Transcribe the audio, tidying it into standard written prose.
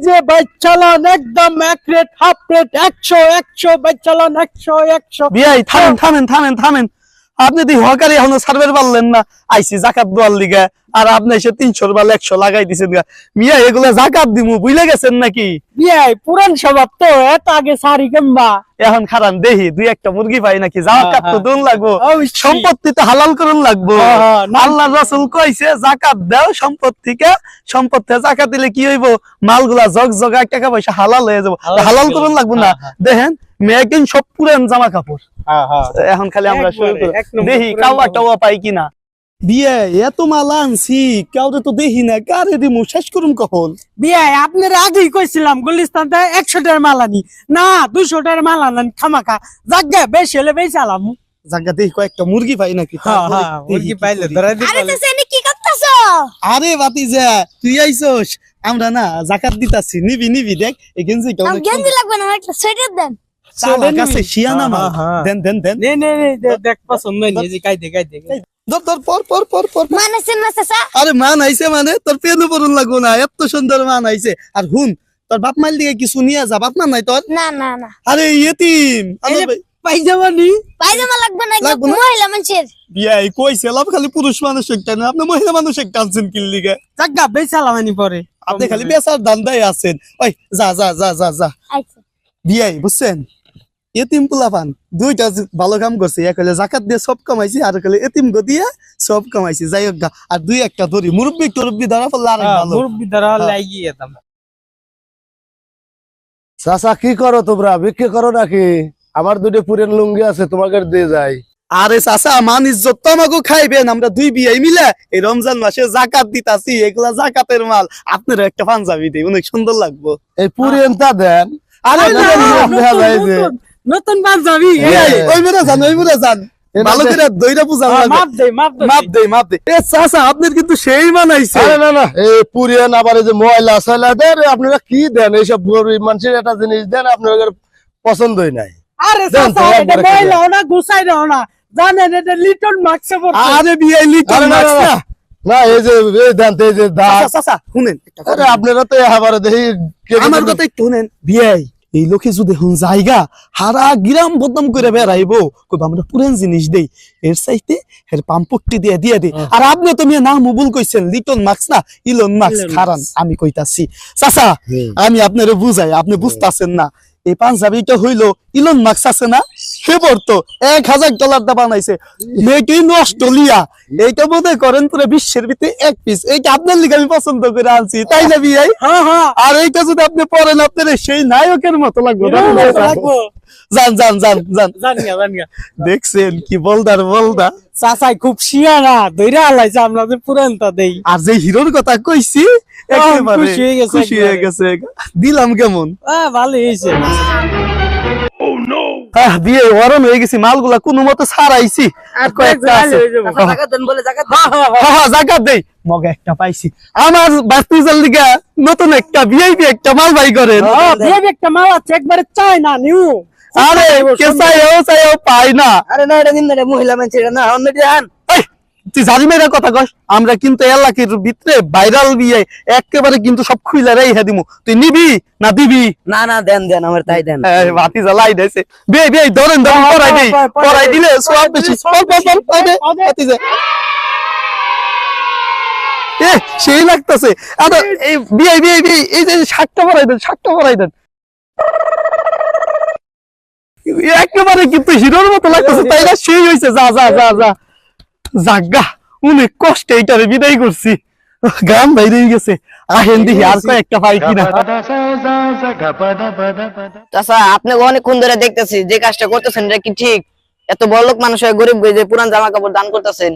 যে বাইক চালান একদম এক রেট হাফ রেট 100 বাইক চালান 100 বিয়াই থামেন আপনি দি হকারি এখনো সার্ভে পারলেন না আইসি জাকাত দেওয়ার লিগা আর আপনি এসে 300 বাল 100 লাগাই দিছেন গা মিয়া এগুলা জাকাত দিমু বুঝলে গেছেন নাকি বিয়াই পুরান স্বভাব তো এত আগে সারি কেমবা এখন খারান দেহি দুই একটা মুরগি পাই নাকি জাকাত তো দন লাগবো সম্পত্তি তো হালাল করুন লাগবো আল্লাহ রাসূল কইছে জাকাত দাও সম্পত্তিকে সম্পত্তি জাকাত দিলে কি হইব মালগুলা জগজগা টাকা পয়সা হালাল হয়ে যাবো হালাল করুন লাগবো না দেখেন মেয়েকিন সব পুরান জামা কাপড় এখন খালি আমরা দেখি কাওয়া টাওয়া পাই কিনা বিয়ে এত মাল আনছি কাউরে তো দেখি না কারে দিমু শেষ করুম কখন বিয়াই আপনার আগেই কইছিলাম গুলিস্তান থেকে 100 টাকার মাল আনি না 200 টাকার মাল আনেন খামাখা জাগা বেশি হলে বেশি আলাম জাগা দেখি কয়েকটা মুরগি পাই নাকি মুরগি পাইলে ধরাই দিতে আরে তো সেনি কি করতেছো? আরে বাতিজা তুই আইছস আমরা না জাকাত দিতাছি নিবি দেখ এই গেঞ্জি আমার গেঞ্জি লাগবে না, একটা সোয়েটার দেন। কাছে শিয়ানা মাল দেন নে দেখ পছন্দ হয়নি যে কাই দে ধর পর মানেছেন না চাচা? আরে মান আইছে মানে তোর পেনু পরুন লাগবো না এত সুন্দর মান আইছে আর হুন তোর বাপ মাইল দিকে কিছু নিয়ে যা বাপ মা নাই তোর না আরে ইয়েতিম পাইজামানি পায়জামা লাগবে না, লাগবে না? মহিলা মানুষের। বিয়াই কইছে লাভ খালি পুরুষ মানুষ একটা না আপনি মহিলা মানুষ একটা আনছেন কি লিগে জাগা বেশি আলামানি পরে আপনি খালি বেচার ধান্দায় আছেন ওই যা আচ্ছা বিয়াই বুঝছেন এতিম পোলাপান দুইটা ভালো কাম করছে এক হলে জাকাত দিয়ে সব কামাইছি আর হলে এতিম গো দিয়ে সব কামাইছি যাই হোক আর দুই একটা ধরি মুরব্বি টরব্বি ধরা পড়লে আর ভালো মুরব্বি দ্বারা লাগি যেতাম চাচা কি করো তোমরা বিক্রি করো নাকি? আমার দুটো পুরেন লুঙ্গি আছে তোমাকে দিয়ে যাই। আরে চাচা মান ইজ্জত তো আমাকে খাইবেন আমরা দুই বিয়াই মিলে এই রমজান মাসে জাকাত দিতাছি এগুলা জাকাতের মাল আপনার একটা পাঞ্জাবি দেই অনেক সুন্দর লাগবো এই পুরেনটা দেন। আরে নতুন পাঞ্জাবি ওই মেরে যান ভালো করে দইরা পূজা মাপ দে এ চাচা আপনার কিন্তু সেই মানাইছে না এই পুরেন আবার এই যে ময়লা সয়লা দেন আপনারা কি দেন এইসব গরিব মানুষের একটা জিনিস দেন আপনাদের পছন্দই নাই। আরে চাচা এটা ময়লা না গুছাই দাও না জানেন এটা লিটল মার্কসে পড়ছে আরে বিয়াই লিটল মার্কস না না এই যে দেন এই যে দাঁত চাচা শুনেন আরে আপনারা তো আবার দেখি আমার কথা একটু শুনেন বিয়াই এই লোকে যদি হুন জায়গা হারা গ্রাম বদনাম করে বেড়াইবো কই আমরা পুরান জিনিস দেই এর চাইতে এর পাম্পট্টি দিয়ে দে আর আপনি তো মিয়া নাম ভুল কইছেন লিটল মার্কস না ইলন মার্কস খারান আমি কইতাছি চাচা আমি আপনারে বুঝাই আপনি বুঝতাছেন না এই পাঞ্জাবিটা হইলো ইলন মার্কস আছে না সে পড়তো $1000 দা বানাইছে মেয়েটি অস্ট্রেলিয়া এইটা বোধহয় করেন পুরো বিশ্বের ভিতরে এক পিস এইটা আপনার লিগে আমি পছন্দ করে আনছি তাই না বিয়াই আর এইটা যদি আপনি পড়েন আপনার সেই নায়কের মতো লাগবে জান দেখছেন কি বলদা চাচাই খুব শিয়ানা দইরা আলাইছে আপনাদের পুরানটা দেই আর যে হিরোর কথা কইছি একেবারে খুশি হয়ে গেছে দিলাম কেমন ভালো হয়েছে দিয়ে ওরম হয়ে গেছি মালগুলা কোনো মতে ছাড়াইছি আর কয়েকটা আছে জাকাত দেই মগে একটা পাইছি আমার বাস্তিজার লিগা নতুন একটা ভিআইপি একটা মাল বাই করেন ভিআইপি একটা মাল আছে একবারে চাই না নিউ আরে কে চাইও পাই না আরে না এটা দিন না মহিলা মানুষের না অন্যটি আন তুই জানি মেয়েরা কথা কস আমরা কিন্তু এলাকার ভিতরে ভাইরাল বিয়ে একেবারে কিন্তু সব খুইলা রেখে দিমু তুই নিবি না দিবি না দেন আমার তাই দেন বাতি জ্বালাই দেছে বিয়ে ধরেন পড়াই দিলে সব বেশি সেই লাগতেছে এই বিয়ে এই যে শাকটা পড়াই দেন একেবারে কিন্তু হিরোর মতো লাগতেছে তাই না সেই হয়েছে যা জাগা অনেক কষ্টে এইটারে বিদায় করছি গান বাইরে গেছে আহেন দেখি আর কয়েকটা পাই কিনা চাচা আপনাকে অনেকক্ষণ ধরে দেখতেছি যে কাজটা করতেছেন এটা কি ঠিক? এত বড়লোক মানুষ হয়ে গরিব যে পুরান জামা কাপড় দান করতেছেন